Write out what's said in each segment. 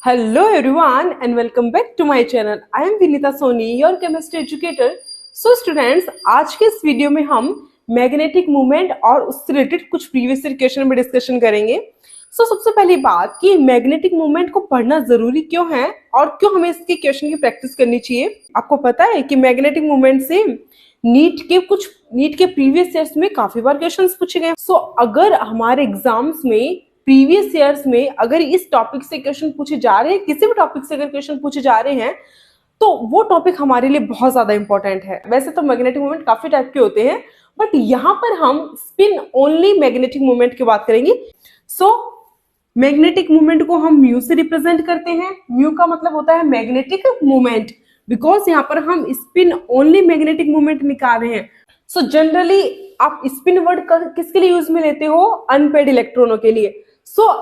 Hello everyone and welcome back to my channel. I am Vinita Soni, your chemistry educator. So students, आज के इस video में हम magnetic movement और उससे रिलेटेड कुछ प्रीवियस ईयर क्वेश्चन में डिस्कशन करेंगे. सबसे पहली बात कि मैग्नेटिक मूवमेंट को पढ़ना जरूरी क्यों है और क्यों हमें इसके क्वेश्चन की प्रैक्टिस करनी चाहिए. आपको पता है कि मैग्नेटिक मूवमेंट से नीट के प्रीवियस ईयर्स में काफी बार क्वेश्चंस पूछे गए. अगर हमारे एग्जाम्स में प्रीवियस ईयर्स में अगर इस टॉपिक से क्वेश्चन पूछे जा रहे हैं, किसी भी टॉपिक से अगर क्वेश्चन पूछे जा रहे हैं, तो वो टॉपिक हमारे लिए बहुत ज्यादा इंपॉर्टेंट है. वैसे तो मैग्नेटिक मूवमेंट काफी टाइप के होते हैं, बट यहाँ पर हम स्पिन ओनली मैग्नेटिक मूवमेंट की बात करेंगे. मैग्नेटिक मूवमेंट को हम म्यू से रिप्रेजेंट करते हैं. म्यू का मतलब होता है मैग्नेटिक मूवमेंट, बिकॉज यहाँ पर हम स्पिन ओनली मैग्नेटिक मूवमेंट निकाल रहे हैं. जनरली आप स्पिन वर्ड किसके लिए यूज में लेते हो? अनपेड इलेक्ट्रॉनों के लिए.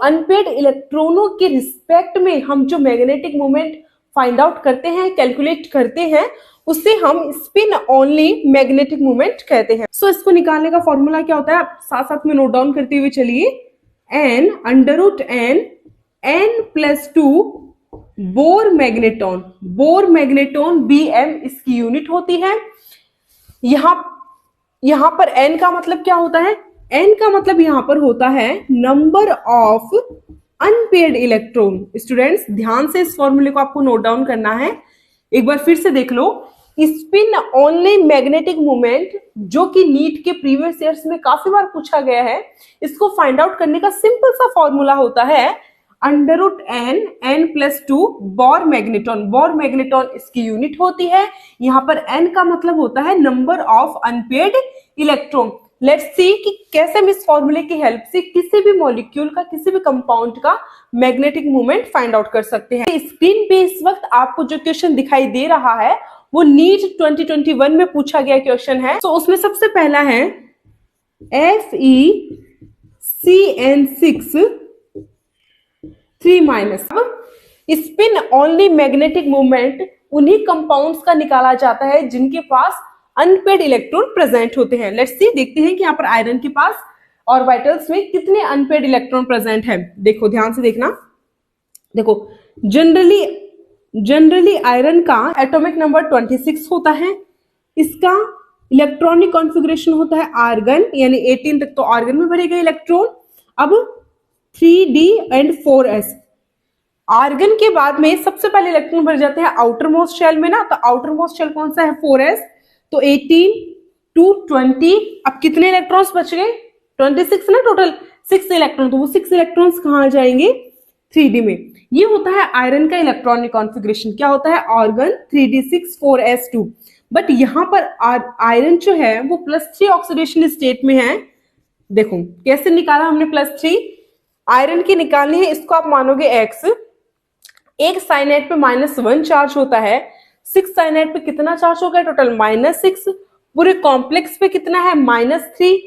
अनपेड इलेक्ट्रॉनों के रिस्पेक्ट में हम जो मैग्नेटिक मूवमेंट फाइंड आउट करते हैं, कैलकुलेट करते हैं, उसे हम स्पिन ओनली मैग्नेटिक मूवमेंट कहते हैं. इसको निकालने का फॉर्मूला क्या होता है, आप साथ साथ में नोट डाउन करते हुए चलिए. n n+2 bore magneton Bm इसकी यूनिट होती है. यहां पर n का मतलब क्या होता है? n का मतलब यहां पर होता है number of unpaired electron. Students ध्यान से इस फॉर्मूले को आपको नोट डाउन करना है. एक बार फिर से देख लो. स्पिन ओनली मैग्नेटिक मूवमेंट जो कि नीट के प्रीवियस ईयर्स में काफी बार पूछा गया है, इसको फाइंड आउट करने का सिंपल सा फॉर्मूला होता है n+2 बोर मैग्नेटॉन इसकी यूनिट होती है. यहां पर n का मतलब होता है number of unpaired electron. Let's see कि कैसे हम इस फॉर्मूले की हेल्प से किसी भी मॉलिक्यूल का, किसी भी कंपाउंड का मैग्नेटिक मूवमेंट फाइंड आउट कर सकते हैं. स्क्रीन पे इस वक्त आपको जो क्वेश्चन दिखाई दे रहा है वो नीट 2021 में पूछा गया क्वेश्चन है. उसमें सबसे पहला है FeCN6 3-. Spin only magnetic movement उन्हीं कंपाउंड्स का निकाला जाता है जिनके पास अनपेड इलेक्ट्रॉन प्रेजेंट होते हैं. लेट्स सी, देखते हैं कि यहाँ पर आयरन के पास ऑर्बिटल्स में कितने अनपेड इलेक्ट्रॉन प्रेजेंट है. देखो, ध्यान से देखना. देखो, जनरली आयरन का एटॉमिक नंबर 26 होता है. इसका इलेक्ट्रॉनिक कॉन्फ़िगरेशन होता है आर्गन, यानी 18 तक तो आर्गन में भरे गए इलेक्ट्रॉन. अब 3d एंड 4s. आर्गन के बाद में सबसे पहले इलेक्ट्रॉन भर जाते हैं आउटर मोस्ट शेल में ना. तो आउटर मोस्ट शेल कौन सा है? 4s. तो 18 to 20. अब कितने इलेक्ट्रॉन्स बच गए? 26 ना, टोटल 6 इलेक्ट्रॉन. तो वो 6 इलेक्ट्रॉन्स कहाँ जाएंगे? 3d में. ये होता है आयरन का इलेक्ट्रॉनिक कॉन्फ़िगरेशन. क्या होता है? Argon 3d6 4s2. बट यहां पर आयरन जो है वो +3 ऑक्सीडेशन स्टेट में है. देखो कैसे निकाला हमने +3. आयरन की निकालनी है, इसको आप मानोगे x. एक साइनाइड पे -1 चार्ज होता है. 6 साइनाइड पे कितना चार्ज हो गया? टोटल -6. पूरे कॉम्प्लेक्स पे कितना है? -3.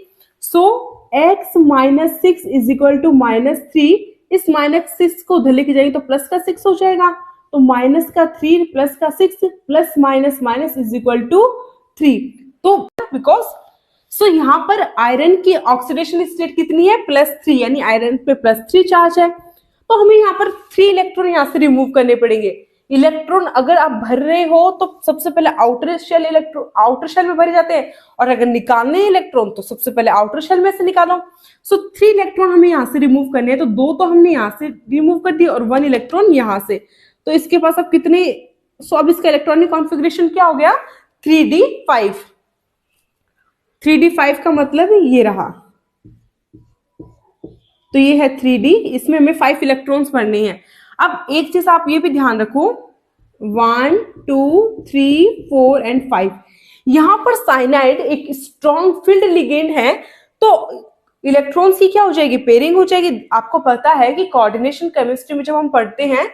x -6 is equal to -3. इस -6 को उधर लेके जाएंगे तो प्लस का 6 हो जाएगा. तो -3 प्लस का 6 plus minus is equal to 3. तो बिकॉज यहाँ पर आयरन की ऑक्सीडेशन स्टेट कितनी है? +3, यानी आयरन पे +3 चार्ज है. तो हमें यहाँ पर 3 इलेक्ट्रॉन यहाँ से रिमूव करने पड़ेंगे. इलेक्ट्रॉन अगर आप भर रहे हो तो सबसे पहले आउटर शेल में भरे जाते हैं, और अगर निकालने हैं इलेक्ट्रॉन तो सबसे पहले आउटर शेल में से निकालो. 3 इलेक्ट्रॉन हमें यहाँ से रिमूव करने हैं. तो 2 तो हमने यहाँ से रिमूव कर दिए और 1 इलेक्ट्रॉन यहाँ से. तो इसके पास अब कितने? अब इसका इलेक्ट्रॉनिक कॉन्फ़िगरेशन क्या हो गया? 3d5. 3d5 का मतलब ये रहा. तो ये है 3d. इसमें हमें 5 इलेक्ट्रॉन्स भरने हैं. अब एक चीज आप ये भी ध्यान रखो, 1 2 3 4 एंड 5. यहां पर साइनाइड एक स्ट्रॉन्ग फील्ड लिगेंड है, तो इलेक्ट्रॉन्स की क्या हो जाएगी? पेयरिंग हो जाएगी. आपको पता है कि कोऑर्डिनेशन केमिस्ट्री में जब हम पढ़ते हैं,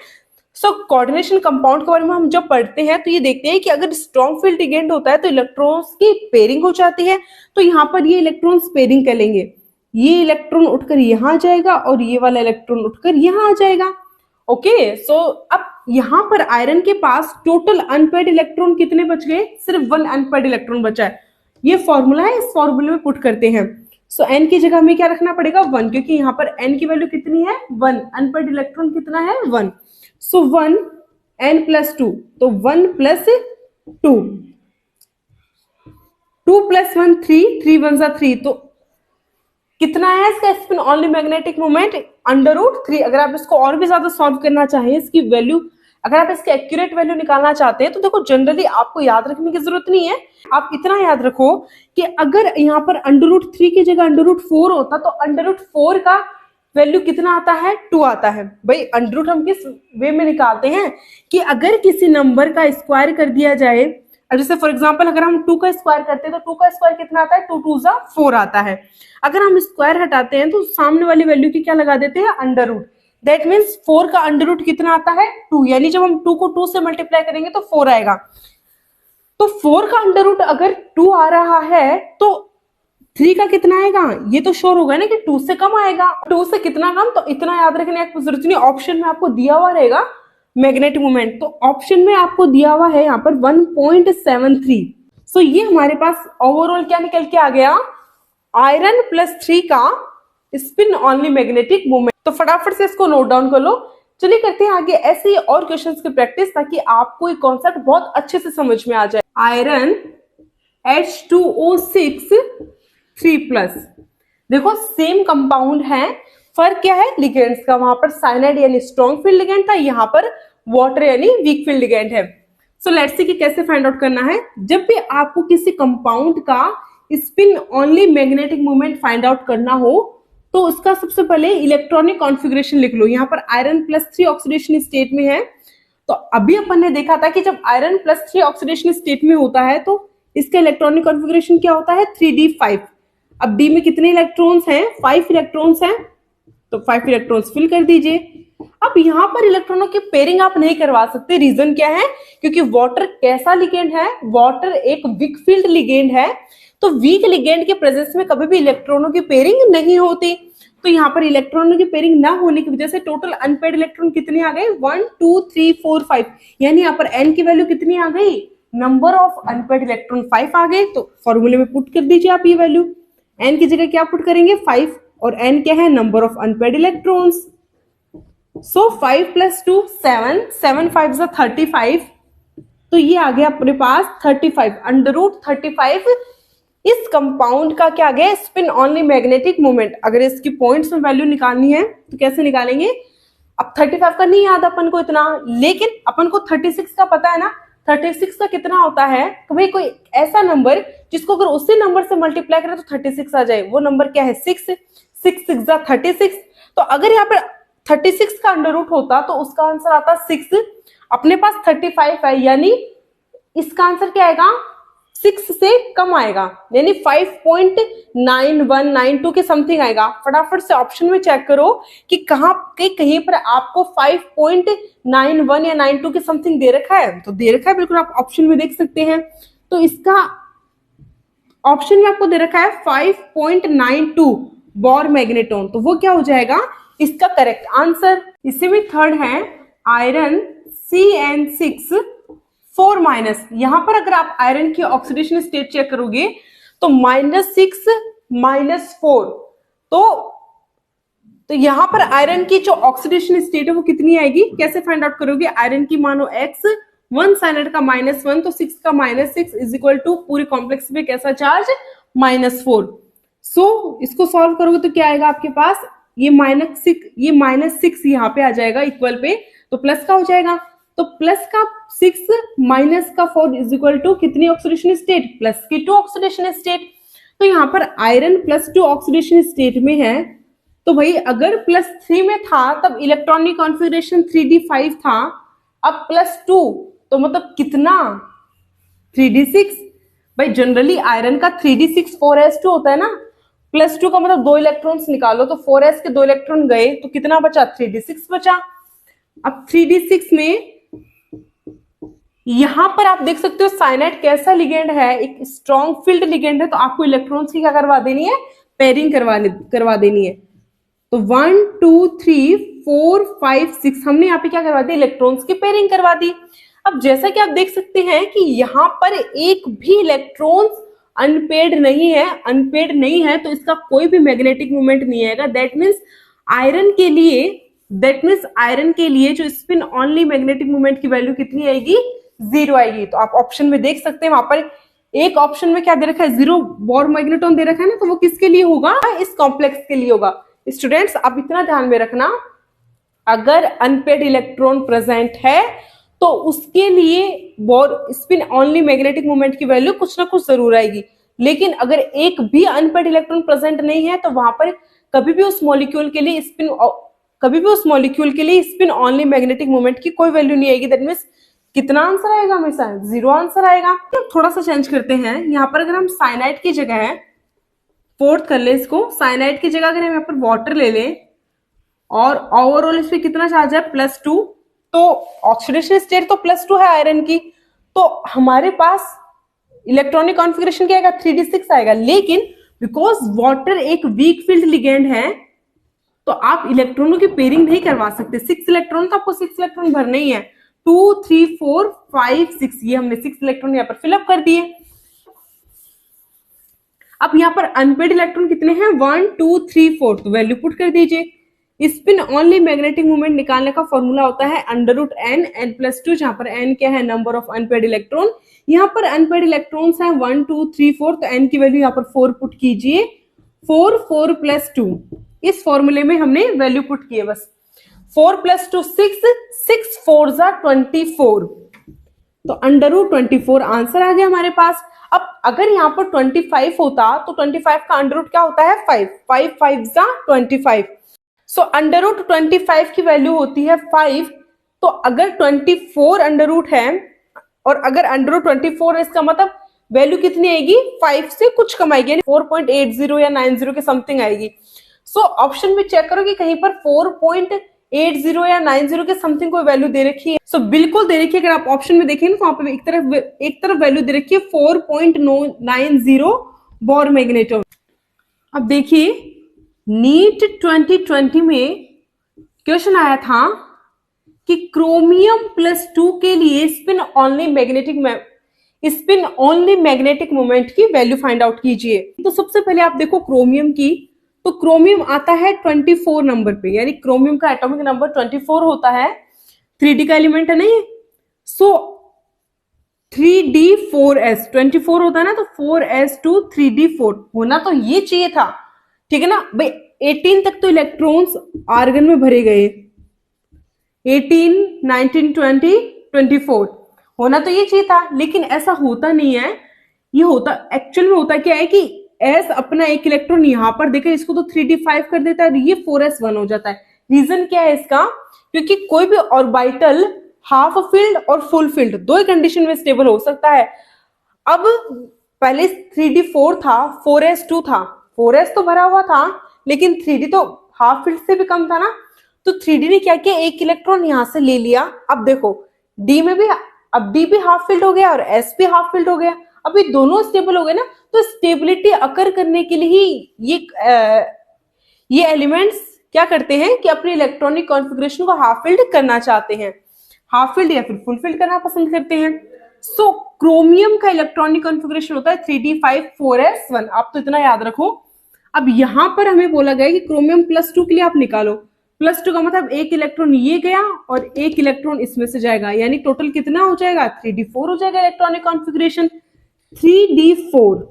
कोऑर्डिनेशन कंपाउंड के बारे में हम जब पढ़ते हैं तो ये देखते हैं कि अगर स्ट्रॉन्ग फील्ड लिगेंड होता है तो इलेक्ट्रॉन्स की पेयरिंग हो जाती है. तो यहाँ पर ये इलेक्ट्रॉन्स पेयरिंग कर लेंगे. ये इलेक्ट्रॉन उठकर यहाँ जाएगा और ये वाला इलेक्ट्रॉन उठकर यहाँ आ जाएगा. ओके. अब यहाँ पर आयरन के पास टोटल अनपेयर्ड इलेक्ट्रॉन कितने बच गए? सिर्फ 1 अनपेयर्ड इलेक्ट्रॉन बचा है. ये फॉर्मूला है, इस फॉर्मूले में पुट करते हैं. n की जगह में क्या रखना पड़ेगा? 1, क्योंकि यहाँ पर n की वैल्यू कितनी है? 1. अनपेयर्ड इलेक्ट्रॉन कितना है? 1. सो 1 n प्लस 2, तो 1 प्लस 2, 2 प्लस 1 3, 3 1 जा 3, तो कितना है इसका स्पिन ऑनली मैग्नेटिक मोमेंट? √3। अगर आप इसको और भी ज्यादा सॉल्व करना चाहें, इसकी वैल्यू, अगर आप इसकी एक्यूरेट वैल्यू निकालना चाहते हैं, तो देखो जनरली आपको याद रखने की जरूरत नहीं है। आप इतना याद रखो कि अगर यहाँ पर √3 की जगह √4 होता, तो √4 का वैल्यू कितना आता है? 2 आता है। भाई अंडर हम किस वे में निकालते हैं कि अगर किसी नंबर का स्क्वायर कर दिया जाए, जैसे फॉर एग्जांपल अगर हम 2 का स्क्वायर करते हैं, तो 2 का स्क्वायर कितना आता है? 2 2 जा 4 आता है। अगर हम स्क्वायर हटाते हैं तो सामने वाली वैल्यू की क्या लगा देते हैं? Under root. दैट मीन्स 4 का अंडर रूट कितना आता है? 2। यानी जब हम 2 को 2 से मल्टीप्लाई करेंगे तो 4 आएगा। तो 4 का अंडर रूट अगर 2 आ रहा है तो 3 का कितना आएगा? ये तो श्योर होगा ना कि 2 से कम आएगा। 2 से कितना कम? तो इतना याद रखने की जरूरत नहीं। ऑप्शन में आपको दिया हुआ रहेगा मैग्नेटिक मोमेंट, तो ऑप्शन में आपको दिया हुआ है यहाँ पर 1.73। सो ये हमारे पास ओवरऑल क्या निकल के आ गया? आयरन प्लस 3 का स्पिन ऑनली मैग्नेटिक मोमेंट। तो फटाफट से इसको नोट डाउन कर लो। चलिए करते हैं आगे ऐसे ही और क्वेश्चंस की प्रैक्टिस, ताकि आपको ये कॉन्सेप्ट बहुत अच्छे से समझ में आ जाए। Iron H2O6 3+। देखो सेम कंपाउंड है, फर्क क्या है? लिगेंड्स का। वहां पर साइनाइड यानी स्ट्रॉन्ग फील्ड लिगेंड था, यहाँ पर वाटर यानी वीक फील्ड लिगेंड है। सो लेट्स सी कि कैसे फाइंड आउट करना है। जब भी आपको किसी कंपाउंड का spin only magnetic moment find out करना हो, तो उसका सबसे पहले इलेक्ट्रॉनिक कॉन्फ़िगरेशन लिख लो। यहाँ पर आयरन +3 ऑक्सीडेशन स्टेट में है, तो अभी अपन ने देखा था कि जब आयरन +3 ऑक्सीडेशन स्टेट में होता है तो इसका इलेक्ट्रॉनिक कॉन्फ़िगरेशन क्या होता है? 3d5। अब डी में कितने इलेक्ट्रॉन्स हैं? 5 इलेक्ट्रॉन्स हैं, तो 5 इलेक्ट्रॉन्स फिल कर दीजिए। अब यहाँ पर इलेक्ट्रॉनों की पेयरिंग आप नहीं करवा सकते। रीजन क्या है? क्योंकि वाटर कैसा लिगेंड है? वाटर एक वीक फील्ड लिगेंड है, तो वीक लिगेंड के प्रेजेंस में कभी भी इलेक्ट्रॉनों की पेयरिंग नहीं होती। तो यहाँ पर इलेक्ट्रॉनों की पेयरिंग ना होने की वजह से टोटल अनपेयर्ड इलेक्ट्रॉन कितने आ गए? 1 2 3 4 5। यानी यहाँ पर n की वैल्यू कितनी आ गई? नंबर ऑफ अनपेयर्ड इलेक्ट्रॉन 5 आ गए। तो फॉर्मूले में पुट कर दीजिए आप ये वैल्यू। n की जगह क्या पुट करेंगे? 5, और n क्या है? Number of unpaired electrons. सो 5 + 2 7, 7 5 जा 35, तो ये आ गया अपने पास 35। √35 इस कंपाउंड का क्या आ गया? Spin only magnetic moment. अगर इसकी पॉइंट्स में वैल्यू निकालनी है तो कैसे निकालेंगे? अब 35 का नहीं याद अपन को इतना, लेकिन अपन को 36 का पता है ना। 36 का कितना होता है? तो भाई कोई ऐसा नंबर जिसको अगर उसी नंबर से मल्टीप्लाई करें तो 36 आ जाए, वो नंबर क्या है? 6। 6 6 जा 36। तो अगर यहाँ पर 36 का अंडर रूट होता तो उसका आंसर आता 6। अपने पास 35 है, यानी इसका आंसर क्या आएगा? 6 से कम आएगा, यानी 5.9192 के समथिंग आएगा। फटाफट से ऑप्शन में चेक करो कि कहीं पर आपको 5.91 या 92 के समथिंग दे रखा है। तो दे रखा है, बिल्कुल आप ऑप्शन में देख सकते हैं। तो इसका ऑप्शन में आपको दे रखा है 5.92 बोर मैग्नेटोन, तो वो क्या हो जाएगा? इसका करेक्ट आंसर। इसी में थर्ड है आयरन CN6 4-। यहां पर अगर आप आयरन की ऑक्सीडेशन स्टेट चेक करोगे तो -6 -4, तो यहां पर आयरन की जो ऑक्सीडेशन स्टेट है वो कितनी आएगी? कैसे फाइंड आउट करोगे? आयरन की मानो x, 1 साइनाइड का -1, तो 6 का -6 इज इक्वल टू पूरे कॉम्प्लेक्स पे कैसा चार्ज? -4। सो इसको सॉल्व करोगे तो क्या आएगा आपके पास? ये -6 यहाँ पे आ जाएगा इक्वल पे, तो प्लस का हो जाएगा। तो प्लस का 6 माइनस का 4 इज इक्वल टू कितनी ऑक्सीडेशन स्टेट? प्लस की 2 ऑक्सीडेशन स्टेट। तो यहाँ पर आयरन +2 ऑक्सीडेशन स्टेट में है, तो भाई अगर +3 में था तब इलेक्ट्रॉनिक कॉन्फ़िगरेशन 3d5 था, अब +2 तो मतलब कितना? 3d6। भाई जनरली आयरन का 3d6 4s2 होता है ना। +2 का मतलब 2 इलेक्ट्रॉन्स निकालो, तो 4s के 2 इलेक्ट्रॉन गए तो कितना बचा? 3d6 बचा। अब 3d6 में यहां पर आप देख सकते हो साइनाइड कैसा लिगेंड है? एक स्ट्रॉन्ग फील्ड लिगेंड है, तो आपको इलेक्ट्रॉन्स की क्या करवा देनी है? पेयरिंग करवा देनी है। तो 1 2 3 4 5 6 हमने यहाँ पे क्या करवा दी? इलेक्ट्रॉन्स की पेयरिंग करवा दी। अब जैसा कि आप देख सकते हैं कि यहाँ पर एक भी इलेक्ट्रॉन्स अनपेयर्ड नहीं है, तो इसका कोई भी मैग्नेटिक मोमेंट नहीं आएगा। दैट मीन्स आयरन के लिए दैट मीन्स आयरन के लिए जो स्पिन ओनली मैग्नेटिक मोमेंट की वैल्यू कितनी आएगी, 0 आएगी। तो आप ऑप्शन में देख सकते हैं वहां पर एक ऑप्शन में क्या दे रखा है, 0 बोर मैग्नेटॉन दे रखा है ना, तो वो किसके लिए होगा, इस कॉम्प्लेक्स के लिए होगा। स्टूडेंट्स आप इतना ध्यान में रखना, अगर अनपेड इलेक्ट्रॉन प्रेजेंट है तो उसके लिए bore spin only magnetic moment की वैल्यू कुछ ना कुछ जरूर आएगी। लेकिन अगर एक भी अनपेड इलेक्ट्रॉन प्रेजेंट नहीं है तो वहां पर कभी भी उस मॉलिक्यूल के लिए स्पिन ओनली मैग्नेटिक मोमेंट की कोई वैल्यू नहीं आएगी। दैट मीन्स कितना आंसर आएगा, हमेशा 0 आंसर आएगा। तो थोड़ा सा चेंज करते हैं, यहाँ पर अगर हम साइनाइड की जगह है, फोर्थ कर ले इसको, साइनाइड की जगह अगर हम यहाँ पर वाटर ले लें और ओवरऑल इस पे कितना चार्ज है, +2, तो ऑक्सीडेशन स्टेट तो +2 है आयरन की, तो हमारे पास इलेक्ट्रॉनिक कॉन्फ़िगरेशन क्या आएगा, 3d6 आएगा। लेकिन बिकॉज वाटर एक वीक फील्ड लिगेंड है तो आप इलेक्ट्रॉनों की पेयरिंग नहीं करवा सकते। 6 इलेक्ट्रॉन, तो आपको 6 इलेक्ट्रॉन भरने ही है, 2 3 4 5 6, ये हमने 6 इलेक्ट्रॉन यहाँ पर फिलअप कर दिए। अब यहाँ पर अनपेड इलेक्ट्रॉन कितने हैं, 1 2 3 4, तो वैल्यू पुट कर दीजिए। स्पिन ओनली मैग्नेटिक मोमेंट निकालने का फॉर्मूला होता है √n n+2, जहां पर n क्या है, नंबर ऑफ अनपेड इलेक्ट्रॉन। यहाँ पर अनपेड इलेक्ट्रॉन्स हैं 1 2 3 4, तो n की वैल्यू यहाँ पर 4 पुट कीजिए, 4 4 + 2, इस फॉर्मूले में हमने वैल्यू पुट की है बस। 4 + 2 6, 6 4 24, तो √24 आंसर आ गया हमारे पास। अब अगर यहाँ पर 25 होता तो 25 का अंडर क्या होता है, 5 5 5 25, सो √25 की वैल्यू होती है 5। तो अगर 24 अंडर है और अगर √24 है, इसका मतलब वैल्यू कितनी आएगी, 5 से कुछ कम आएगी, 4.80 या 90 के समथिंग आएगी। सो ऑप्शन में चेक करो कि कहीं पर 4.80 या 90 के समथिंग कोई वैल्यू दे रखी है। सो बिल्कुल दे रखी है, अगर आप ऑप्शन में देखें तो वहां पे एक तरफ वैल्यू दे रखी है 4.90 बोर मैग्नेटॉन। अब देखिए नीट 2020 में क्वेश्चन आया था कि क्रोमियम +2 के लिए स्पिन ओनली मैग्नेटिक मोमेंट की वैल्यू फाइंड आउट कीजिए। तो सबसे पहले आप देखो क्रोमियम की, तो क्रोमियम आता है 24 नंबर पे, यानी क्रोमियम का एटॉमिक नंबर 24 होता है, 3D का एलिमेंट है नहीं, सो 3d4s 24 होता है ना, तो 4s2 3d4 होना तो ये चाहिए था, ठीक है ना भाई। 18 तक तो इलेक्ट्रॉन्स आर्गन में भरे गए, 18 19 20 24 होना तो ये चाहिए था, लेकिन ऐसा होता नहीं है। ये होता एक्चुअल में होता क्या है कि s अपना एक इलेक्ट्रॉन यहां पर देखे, इसको तो 3d5 कर देता है, ये 4s1 हो जाता है। रीजन क्या है इसका, क्योंकि कोई भी ऑर्बिटल हाफ फील्ड और फुल फील्ड दो ही कंडीशन में स्टेबल हो सकता है। अब पहले 3d4 था, 4s2 था, 4s तो भरा हुआ था लेकिन 3d तो हाफ फील्ड से भी कम था ना, तो 3d ने क्या किया, एक इलेक्ट्रॉन यहां से ले लिया। अब देखो d में भी, अब d भी हाफ फील्ड हो गया और s भी हाफ फील्ड हो गया, अब ये दोनों स्टेबल हो गए ना, तो स्टेबिलिटी अकर करने के लिए ही ये एलिमेंट्स क्या करते हैं कि अपने इलेक्ट्रॉनिक कॉन्फ़िगरेशन को हाफ फील्ड करना चाहते हैं, हाफ फील्ड या फिर फुल फील्ड करना पसंद करते हैं। सो क्रोमियम का इलेक्ट्रॉनिक कॉन्फ़िगरेशन होता है 3d5 4s1, आप तो इतना याद रखो। अब यहां पर हमें बोला गया कि क्रोमियम +2 के लिए आप निकालो, +2 का मतलब एक इलेक्ट्रॉन ये गया और एक इलेक्ट्रॉन इसमें से जाएगा, यानी टोटल कितना हो जाएगा, 3d4 हो जाएगा इलेक्ट्रॉनिक कॉन्फ़िगरेशन 3d4।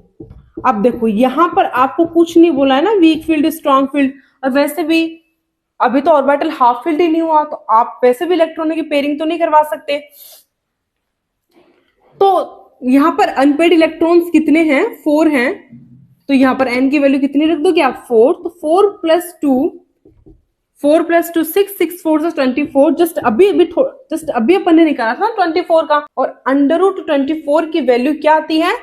अब देखो यहां पर आपको कुछ नहीं बोला है ना, वीक फील्ड स्ट्रॉन्ग फील्ड, और वैसे भी अभी तो ऑर्बिटल हाफ फील्ड ही नहीं हुआ, तो आप वैसे भी इलेक्ट्रॉनों की पेयरिंग तो नहीं करवा सकते। तो यहां पर अनपेड इलेक्ट्रॉन्स कितने हैं, 4 हैं, तो यहां पर n की वैल्यू कितनी रख दोगे आप, 4, तो 4 + 2 6, 6 4 24, जस्ट अभी अपन ने निकाला था 24 का, और √24 की वैल्यू क्या आती है,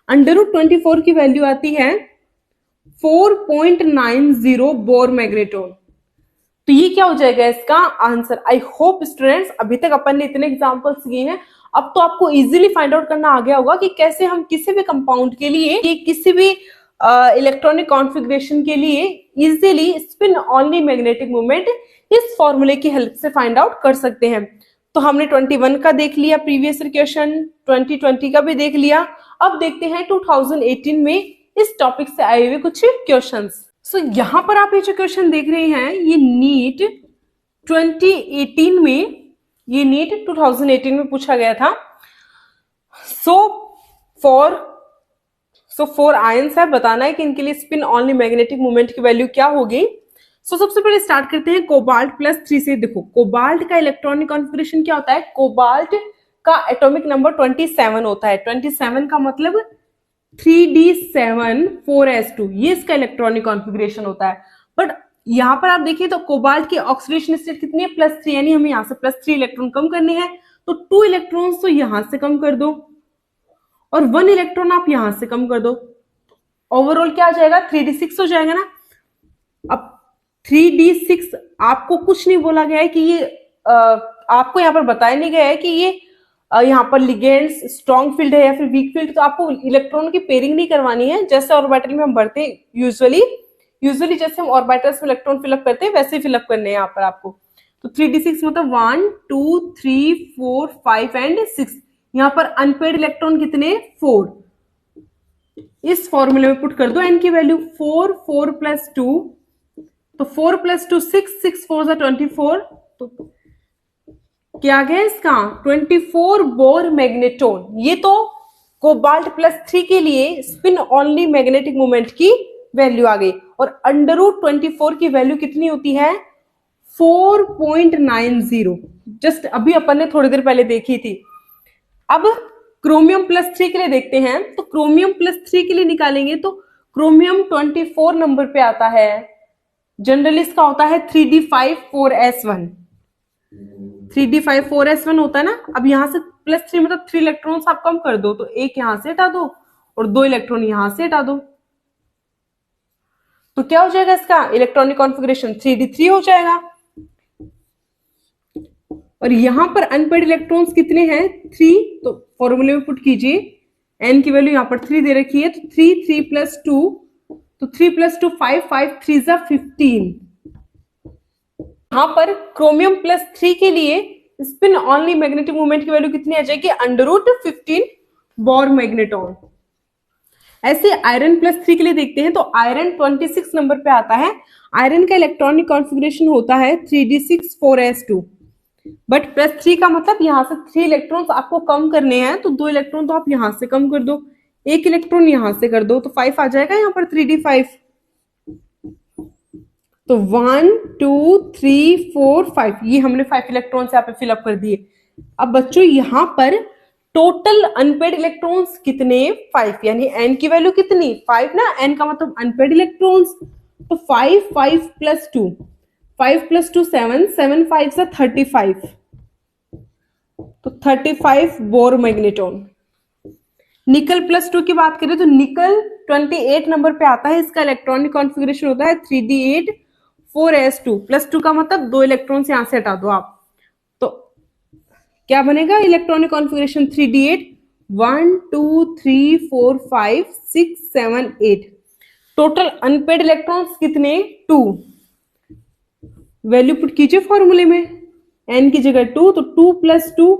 √24 की वैल्यू आती है 4.90 बोर मैग्नेटॉन। तो ये क्या हो जाएगा इसका आंसर। आई होप स्टूडेंट्स अभी तक अपन ने इतने एग्जांपल्स किए हैं, अब तो आपको इजीली फाइंड आउट करना आ गया होगा कि कैसे हम किसी भी कंपाउंड के लिए, किसी भी इलेक्ट्रॉनिक कॉन्फ़िगरेशन के लिए easily spin only magnetic moment इस फॉर्मूले की हेल्प से फाइंड आउट कर सकते हैं। तो हमने 21 का देख लिया प्रीवियस ईयर क्वेश्चन, 2020 का भी देख लिया। अब देखते हैं 2018 में इस टॉपिक से आए हुए कुछ क्वेश्चंस। सो यहाँ पर आप ये जो क्वेश्चन देख रहे हैं ये नीट 2018 में, ये नीट 2018 में पूछा गया था। सो फोर आयंस है, बताना है कि इनके लिए स्पिन ऑनली मैग्नेटिक मोमेंट की वैल्यू क्या होगी। सबसे पहले स्टार्ट करते हैं कोबाल्ट +3 से। देखो कोबाल्ट का इलेक्ट्रॉनिक कॉन्फ़िगरेशन क्या होता है, कोबाल्ट का एटॉमिक नंबर 27 होता है। 27 का मतलब 3d7 4s2, ये इसका इलेक्ट्रॉनिक कॉन्फ़िगरेशन होता है। बट यहां पर आप देखिए तो कोबाल्ट की ऑक्सीडेशन स्टेट कितनी है, +3, यानी हमें यहां से +3 इलेक्ट्रॉन कम करने हैं, तो 2 इलेक्ट्रॉन्स तो यहां से कम कर दो और 1 इलेक्ट्रॉन आप यहां से कम कर दो। ओवरऑल क्या आ जाएगा, 3d6 हो जाएगा ना। अब 3d6 आपको कुछ नहीं बोला गया है कि ये आपको यहाँ पर बताया नहीं गया है कि ये यहाँ पर लिगेंड्स स्ट्रॉन्ग फील्ड है या फिर वीक फील्ड, तो आपको इलेक्ट्रॉन की पेयरिंग नहीं करवानी है। जैसे ऑर्बिटल में हम बढ़ते हैं यूजुअली जैसे हम ऑर्बिटल्स में इलेक्ट्रॉन फिलअप करते हैं वैसे ही फिलअप करने हैं यहाँ पर आपको। तो 3d6 मतलब 1 2 3 4 5 एंड 6। यहाँ पर अनपेड इलेक्ट्रॉन कितने, 4। इस फॉर्मूले में पुट कर दो एन की वैल्यू 4 4 + 2, तो 4 + 2 6 6 4 24, तो क्या गया इसका 24 बोर मैग्नेटोन। ये तो कोबाल्ट +3 के लिए स्पिन ऑनली मैग्नेटिक मोमेंट की वैल्यू आ गई। और √24 की वैल्यू कितनी होती है, 4.90। जस्ट अभी अपन ने थोड़ी देर पहले देखी थी। अब क्रोमियम +3 के लिए देखते हैं, तो क्रोमियम +3 के लिए निकालेंगे तो क्रोमियम 24 नंबर पे आता है। जनरली इसका होता है 3d5 4s1 होता है ना। अब यहां से +3 मतलब 3 इलेक्ट्रॉन्स आप कम कर दो, तो एक यहां से हटा दो और 2 इलेक्ट्रॉन यहां से हटा दो, तो क्या हो जाएगा इसका इलेक्ट्रॉनिक कॉन्फ़िगरेशन 3d3 हो जाएगा। और यहां पर अनपेड इलेक्ट्रॉन्स कितने हैं, 3, तो फॉर्मूले में पुट कीजिए, n की वैल्यू यहां पर 3 दे रखी है, तो 3 3 + 2, तो 3 + 2 5 5 3 15। यहां पर क्रोमियम +3 के लिए स्पिन ऑनली मैग्नेटिक मोमेंट की वैल्यू कितनी आ जाएगी, √15 बोर मैग्नेटॉन। ऐसे आयरन +3 के लिए देखते हैं, तो आयरन 26 नंबर पे आता है। आयरन का इलेक्ट्रॉनिक कॉन्फ़िगरेशन होता है 3d6 4s2, बट +3 का मतलब यहां से 3 इलेक्ट्रॉन्स आपको कम करने हैं, तो 2 इलेक्ट्रॉन तो आप यहां से कम कर दो, 1 इलेक्ट्रॉन यहां से कर दो, तो 5 आ जाएगा यहाँ पर 3d5। तो 1 2 3 4 5, ये हमने 5 इलेक्ट्रॉन्स यहाँ पे फिलअप कर दिए। अब बच्चों यहाँ पर टोटल अनपेड इलेक्ट्रॉन्स कितने, 5, यानी n की वैल्यू कितनी, 5 ना, n का मतलब अनपेड इलेक्ट्रॉन्स, तो 5 5 + 2, 5 + 2 7 7 5 से 35, तो 35 बोर मैग्नेटॉन। निकल +2 की बात करें तो निकल 28 नंबर पे आता है। इसका इलेक्ट्रॉनिक कॉन्फ़िगरेशन होता है 3d8 4s2, +2 का मतलब 2 इलेक्ट्रॉन यहां से हटा दो आप, तो क्या बनेगा electronic configuration 3d8 1 2 3 4 5 6 7 8। Total unpaired electrons कितने, 2। वैल्यू पुट कीजिए फॉर्मूले में, n की जगह 2, तो 2 + 2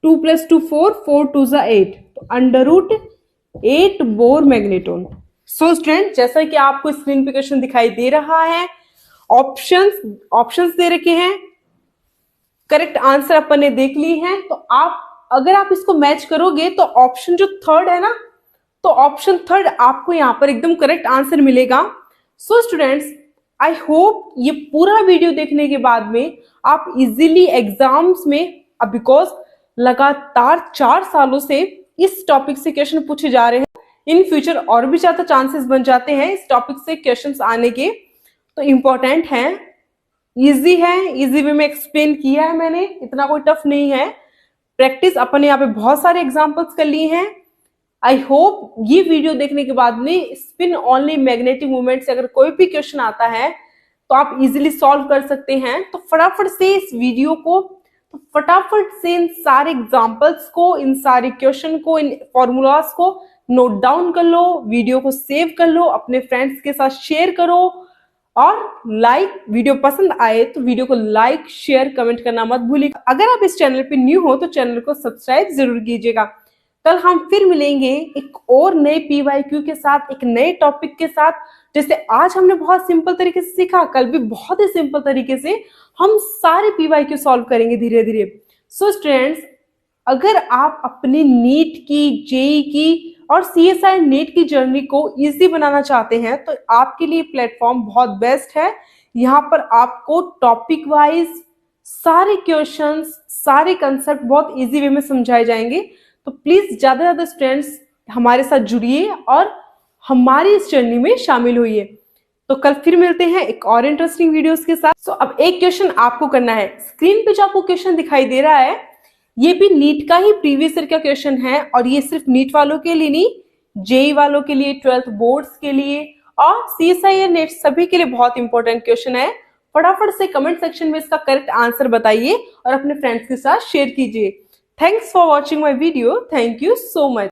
2 + 2 4 4 2 8, तो √8 बोर मैग्नेटॉन। सो स्टूडेंट, जैसा कि आपको स्क्रीन पे क्वेश्चन दिखाई दे रहा है, ऑप्शंस दे रखे हैं, करेक्ट आंसर अपन ने देख ली है। तो आप अगर आप इसको मैच करोगे तो ऑप्शन जो थर्ड है ना, तो ऑप्शन थर्ड आपको यहाँ पर एकदम करेक्ट आंसर मिलेगा। सो स्टूडेंट्स, आई होप ये पूरा वीडियो देखने के बाद में आप इजीली एग्जाम्स में, अब बिकॉज लगातार 4 सालों से इस टॉपिक से क्वेश्चन पूछे जा रहे हैं, इन फ्यूचर और भी ज्यादा चांसेस बन जाते हैं इस टॉपिक से क्वेश्चंस आने के, तो इम्पोर्टेंट है, इजी है, इजी वे में एक्सप्लेन किया है मैंने, इतना कोई टफ नहीं है। प्रैक्टिस अपन ने यहाँ पे बहुत सारे एग्जाम्पल्स कर लिए हैं। आई होप ये वीडियो देखने के बाद में स्पिन ऑनली मैग्नेटिक मूवमेंट से अगर कोई भी क्वेश्चन आता है तो आप इजीली सॉल्व कर सकते हैं। तो फटाफट से इस वीडियो को, तो फटाफट से इन सारे एग्जाम्पल्स को, इन सारे क्वेश्चन को, इन फॉर्मूलाज को नोट डाउन कर लो, वीडियो को सेव कर लो, अपने फ्रेंड्स के साथ शेयर करो, और वीडियो पसंद आए तो वीडियो को लाइक शेयर कमेंट करना मत भूलिएगा। अगर आप इस चैनल पे न्यू हो तो चैनल को सब्सक्राइब जरूर कीजिएगा। कल हम फिर मिलेंगे एक और नए PYQ के साथ, एक नए टॉपिक के साथ। जैसे आज हमने बहुत सिंपल तरीके से सीखा, कल भी बहुत ही सिंपल तरीके से हम सारे पीवाईक्यू सॉल्व करेंगे धीरे धीरे। सो स्टूडेंट्स, अगर आप अपनी नीट की, जेई की और सीएसआई नेट की जर्नी को इजी बनाना चाहते हैं तो आपके लिए प्लेटफॉर्म बहुत बेस्ट है। यहाँ पर आपको टॉपिक वाइज सारे क्वेश्चंस, सारे कंसेप्ट बहुत इजी वे में समझाए जाएंगे। तो प्लीज ज्यादा से ज्यादा स्टूडेंट्स हमारे साथ जुड़िए और हमारी इस जर्नी में शामिल होइए। तो कल फिर मिलते हैं एक और इंटरेस्टिंग वीडियोस के साथ। सो अब एक क्वेश्चन आपको करना है। स्क्रीन पे जो आपको क्वेश्चन दिखाई दे रहा है, ये भी नीट का ही प्रीवियस ईयर का क्वेश्चन है और ये सिर्फ नीट वालों के लिए नहीं, जेई वालों के लिए, 12th बोर्ड्स के लिए और सीएसआई और नेट सभी के लिए बहुत इंपॉर्टेंट क्वेश्चन है। फटाफट से कमेंट सेक्शन में इसका करेक्ट आंसर बताइए और अपने फ्रेंड्स के साथ शेयर कीजिए। Thanks for watching my video. Thank you so much.